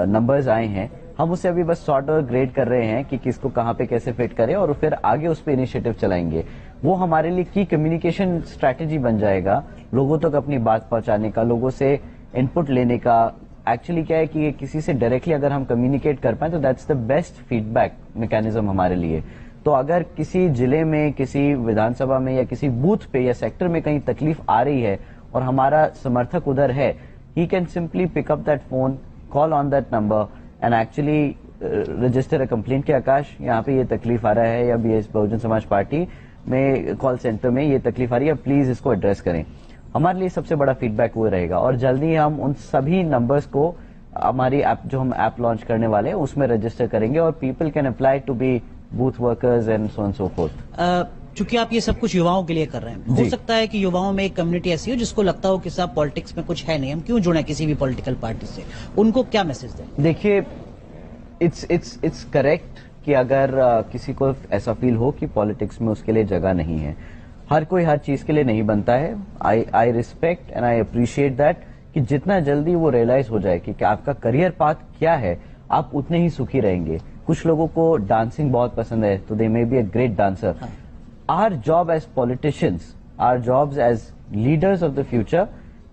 B: नंबर्स आए हैं, हम उसे अभी बस सॉर्ट और ग्रेड कर रहे हैं कि किसको कहां पे कैसे फिट करें, और फिर आगे उस पे इनिशिएटिव चलाएंगे। वो हमारे लिए की कम्युनिकेशन स्ट्रैटेजी बन जाएगा, लोगों तक अपनी बात पहुंचाने का, लोगों से इनपुट लेने का। एक्चुअली क्या है कि किसी से डायरेक्टली अगर हम कम्युनिकेट कर पाए तो that's the best feedback mechanism हमारे लिए। तो अगर किसी जिले में, किसी विधानसभा में या किसी बूथ पे या सेक्टर में कहीं तकलीफ आ रही है और हमारा समर्थक उधर है, he can simply pick up that phone, call on that number and actually register a complaint कि आकाश यहाँ पे ये तकलीफ आ रहा है, या बहुजन समाज पार्टी में कॉल सेंटर में ये तकलीफ आ रही है, प्लीज इसको एड्रेस करें। हमारे लिए सबसे बड़ा फीडबैक वो रहेगा, और जल्दी हम उन सभी नंबर्स को हमारी ऐप, जो हम ऐप लॉन्च करने वाले हैं, उसमें रजिस्टर करेंगे और people can apply to be booth workers and so and so forth.
A: चूंकि आप ये सब कुछ युवाओं के लिए कर रहे हैं, हो सकता है कि युवाओं में एक कम्युनिटी ऐसी हो जिसको लगता हो कि साहब पॉलिटिक्स में कुछ है नहीं, हम क्यों जुड़े किसी भी पॉलिटिकल पार्टी से, उनको क्या मैसेज दें?
B: देखिए इट्स करेक्ट कि अगर किसी को ऐसा फील हो कि पॉलिटिक्स में उसके लिए जगह नहीं है, हर कोई हर चीज के लिए नहीं बनता है। I respect and I appreciate that कि जितना जल्दी वो रियलाइज हो जाए कि आपका करियर पाथ क्या है, आप उतने ही सुखी रहेंगे। कुछ लोगों को डांसिंग बहुत पसंद है, तो they may be a great dancer. Our job as politicians, our jobs as leaders of the future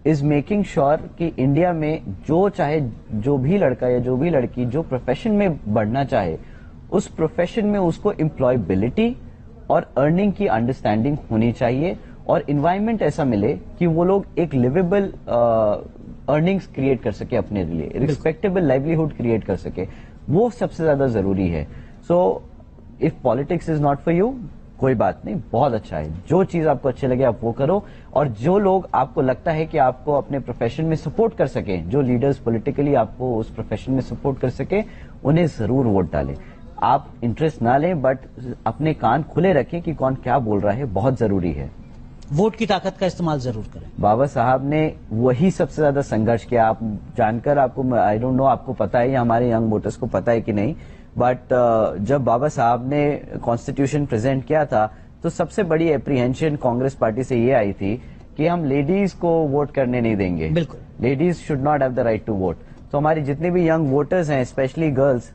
B: is making sure कि इंडिया में जो भी लड़का या जो भी लड़की जो प्रोफेशन में बढ़ना चाहे, उस प्रोफेशन में उसको एम्प्लॉयबिलिटी और अर्निंग की अंडरस्टैंडिंग होनी चाहिए, और इन्वायरमेंट ऐसा मिले कि वो लोग एक लिवेबल अर्निंग्स क्रिएट कर सके अपने लिए, रिस्पेक्टेबल लाइवलीहुड क्रिएट कर सके। वो सबसे ज्यादा जरूरी है। So if politics is not for you, कोई बात नहीं, बहुत अच्छा है, जो चीज आपको अच्छे लगे आप वो करो, और जो लोग आपको लगता है कि आपको अपने प्रोफेशन में सपोर्ट कर सके, जो लीडर्स पॉलिटिकली आपको उस प्रोफेशन में सपोर्ट कर सके, उन्हें जरूर वोट डालें। आप इंटरेस्ट ना लें, बट अपने कान खुले रखें कि कौन क्या बोल रहा है, बहुत जरूरी है।
A: वोट की ताकत का इस्तेमाल जरूर करें।
B: बाबा साहब ने वही सबसे ज्यादा संघर्ष किया। आप जानकर, आपको आई डोंट नो आपको पता है या हमारे यंग वोटर्स को पता है कि नहीं, बट जब बाबा साहब ने कॉन्स्टिट्यूशन प्रेजेंट किया था तो सबसे बड़ी एप्रीहेंशन कांग्रेस पार्टी से ये आई थी कि हम लेडीज को वोट करने नहीं देंगे।
A: बिल्कुल,
B: ladies should not have the right to vote. तो हमारी जितने भी यंग वोटर्स हैं, स्पेशली गर्ल्स,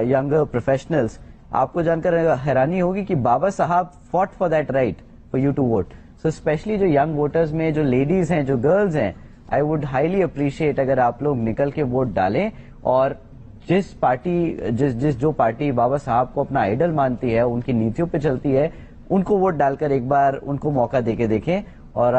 B: यंग प्रोफेशनल्स, आपको जानकर हैरानी होगी कि Baba Saheb fought for that right for you to vote. So specially जो यंग वोटर्स में जो लेडीज हैं, जो गर्ल्स हैं, आई वुड हाईली अप्रिशिएट अगर आप लोग निकल के वोट डालें और जो पार्टी बाबा साहब को अपना आइडल मानती है, उनकी नीतियों पे चलती है, उनको वोट डालकर एक बार उनको मौका देके देखें और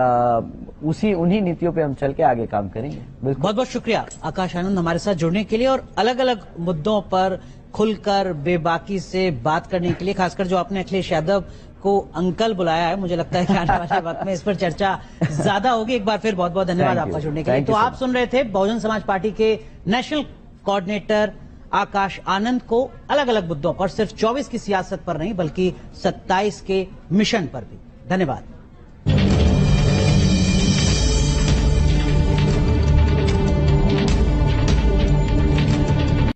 B: उन्हीं नीतियों पे हम चल के आगे काम करेंगे। बिल्कुल,
A: बहुत बहुत शुक्रिया आकाश आनंद हमारे साथ जुड़ने के लिए और अलग अलग मुद्दों पर खुलकर बेबाकी से बात करने के लिए, खासकर जो आपने अखिलेश यादव को अंकल बुलाया है, मुझे लगता है कि आने वाले वक्त में इस पर चर्चा ज्यादा होगी। एक बार फिर बहुत बहुत धन्यवाद आपका जुड़ने के लिए। तो आप सुन रहे थे बहुजन समाज पार्टी के नेशनल कोऑर्डिनेटर आकाश आनंद को अलग अलग मुद्दों पर, सिर्फ 24 की सियासत पर नहीं बल्कि 27 के मिशन पर भी। धन्यवाद।